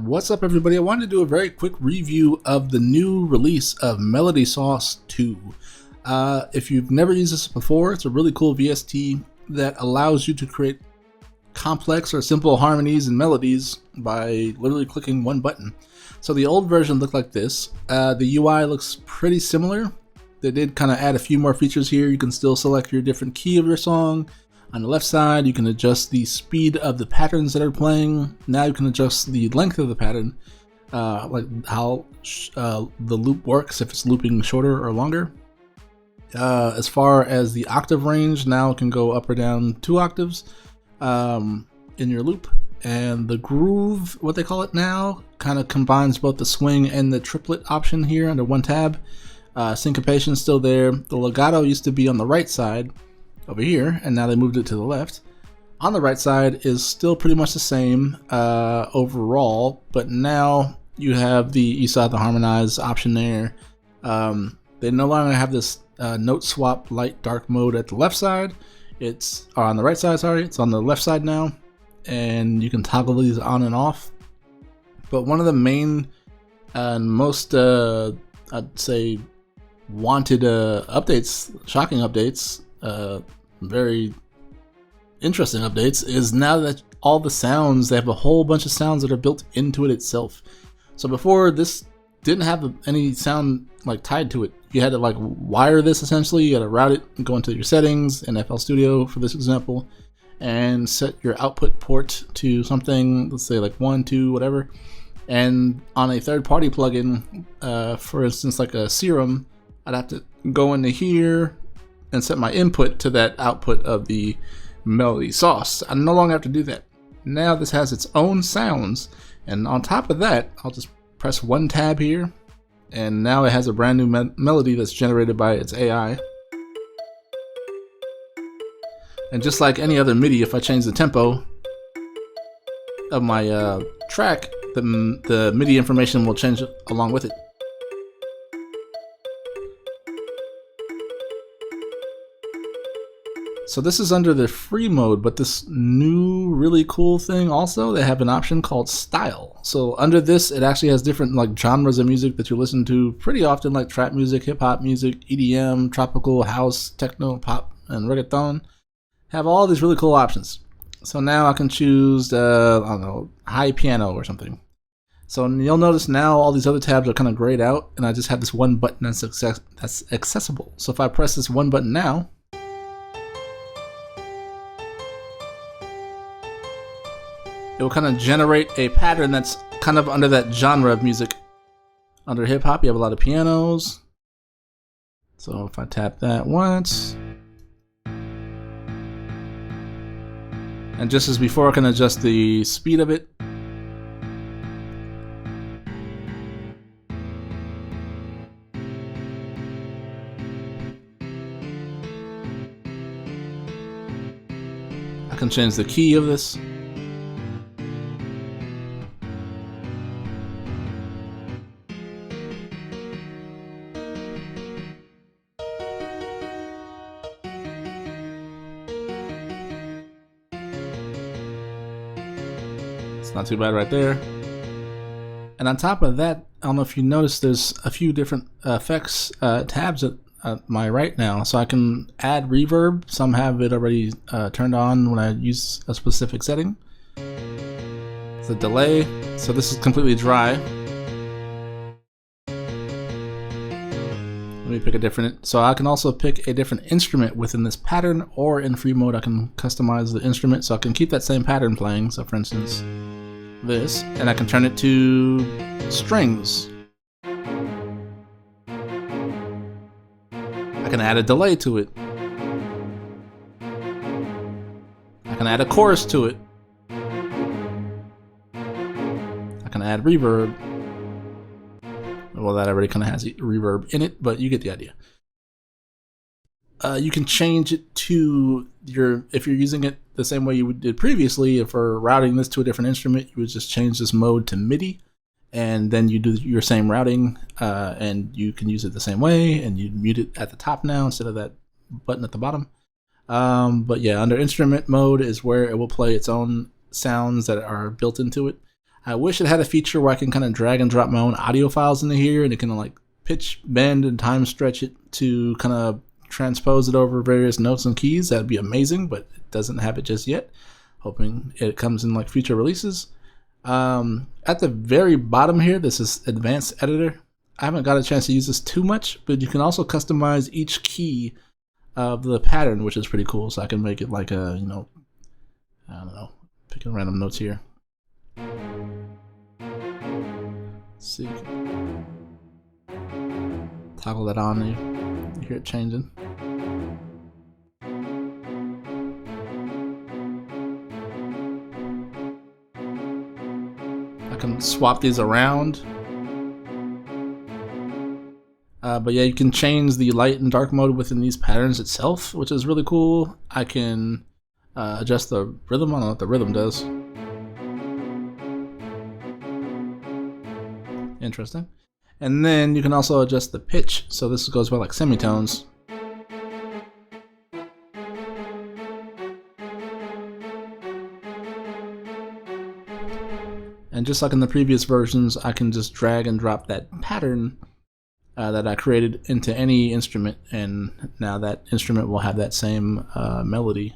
What's up, everybody? I wanted to do a very quick review of the new release of Melody Sauce 2. If you've never used this before, it's a really cool VST that allows you to create complex or simple harmonies and melodies by literally clicking one button. So the old version looked like this. The UI looks pretty similar. They did kind of add a few more features here. You can still select your different key of your song. On the left side, you can adjust the speed of the patterns that are playing. Now you can adjust the length of the pattern, like how the loop works, if it's looping shorter or longer. As far as the octave range, now it can go up or down 2 octaves in your loop. And the groove, what they call it now, kind of combines both the swing and the triplet option here under one tab. Syncopation is still there. The legato used to be on the right side over here, and now they moved it to the left. On the right side is still pretty much the same overall, but now you have you saw the harmonize option there. They no longer have this note swap light dark mode at the left side. It's on the right side, sorry. It's on the left side now, and you can toggle these on and off. But one of the main and most I'd say wanted updates, shocking updates, very interesting updates, is now that all the sounds, they have a whole bunch of sounds that are built into it itself. So before, this didn't have any sound like tied to it. You had to like wire this essentially. You had to route it and go into your settings in FL Studio for this example and set your output port to something, let's say like 1, 2, whatever. And on a third-party plugin, for instance like a Serum, I'd have to go into here and set my input to that output of the melody sauce. I no longer have to do that. Now this has its own sounds, and on top of that, I'll just press one tab here, and now it has a brand new melody that's generated by its AI. And just like any other MIDI, if I change the tempo of my track, the MIDI information will change along with it. So this is under the free mode, but this new really cool thing also, they have an option called style. So under this, it actually has different like genres of music that you listen to pretty often, like trap music, hip hop music, EDM, tropical, house, techno, pop, and reggaeton. Have all these really cool options. So now I can choose, I don't know, high piano or something. So you'll notice now all these other tabs are kind of grayed out, and I just have this one button that's accessible. So if I press this one button now, it will kind of generate a pattern that's kind of under that genre of music. Under hip hop, you have a lot of pianos. So if I tap that once, and just as before, I can adjust the speed of it. I can change the key of this. It's not too bad right there. And on top of that, I don't know if you noticed, there's a few different effects tabs at my right now. So I can add reverb. Some have it already turned on when I use a specific setting. The delay. So this is completely dry. Let me pick a different. So I can also pick a different instrument within this pattern, or in free mode I can customize the instrument so I can keep that same pattern playing. So for instance, this, and I can turn it to strings. I can add a delay to it. I can add a chorus to it. I can add reverb. Well, that already kind of has reverb in it, but you get the idea. You can change it to if you're using it the same way you did previously. If we're routing this to a different instrument, you would just change this mode to MIDI, and then you do your same routing, and you can use it the same way, and you mute it at the top now instead of that button at the bottom. But yeah, under instrument mode is where it will play its own sounds that are built into it. I wish it had a feature where I can kind of drag and drop my own audio files into here, and it can like pitch, bend, and time stretch it to kind of transpose it over various notes and keys. That'd be amazing, but it doesn't have it just yet. Hoping it comes in like future releases. At the very bottom here, this is Advanced Editor. I haven't got a chance to use this too much, but you can also customize each key of the pattern, which is pretty cool. So I can make it like a, you know, I don't know, picking random notes here. Let's see. Toggle that on, you hear it changing. I can swap these around. But yeah, you can change the light and dark mode within these patterns itself, which is really cool. I can adjust the rhythm. I don't know what the rhythm does. Interesting. And then you can also adjust the pitch. So this goes by like semitones. And just like in the previous versions, I can just drag and drop that pattern that I created into any instrument, and now that instrument will have that same melody.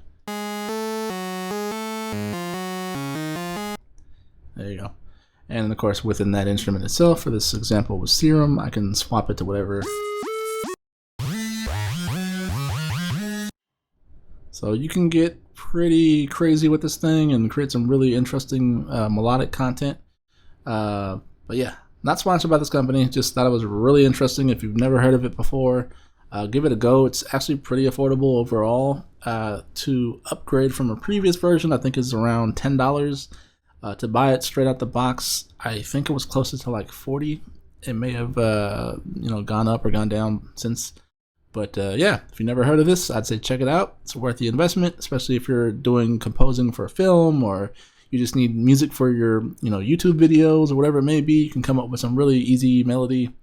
There you go. And of course, within that instrument itself, for this example with Serum, I can swap it to whatever. So you can get pretty crazy with this thing and create some really interesting melodic content. But yeah, not sponsored by this company, just thought it was really interesting. If you've never heard of it before, give it a go. It's actually pretty affordable overall. To upgrade from a previous version, I think is around $10. To buy it straight out the box, I think it was closer to like $40. It may have you know, gone up or gone down since. But yeah, if you've never heard of this, I'd say check it out. It's worth the investment, especially if you're doing composing for a film, or you just need music for your, you know, YouTube videos or whatever it may be. You can come up with some really easy melody.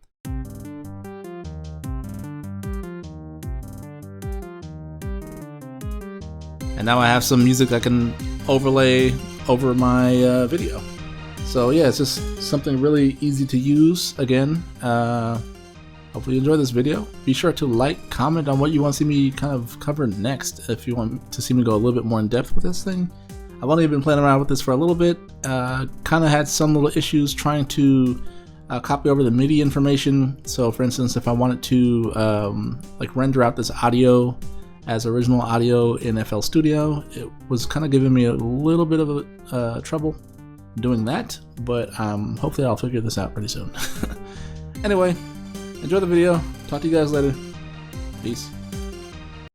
And now I have some music I can overlay over my video. So yeah, it's just something really easy to use. Again, hopefully you enjoyed this video. Be sure to like, comment on what you want to see me kind of cover next. If you want to see me go a little bit more in depth with this thing. I've only been playing around with this for a little bit. Kind of had some little issues trying to copy over the MIDI information. So for instance, if I wanted to like render out this audio as original audio in FL Studio, it was kind of giving me a little bit of trouble doing that, but hopefully I'll figure this out pretty soon. Anyway, enjoy the video. Talk to you guys later. Peace.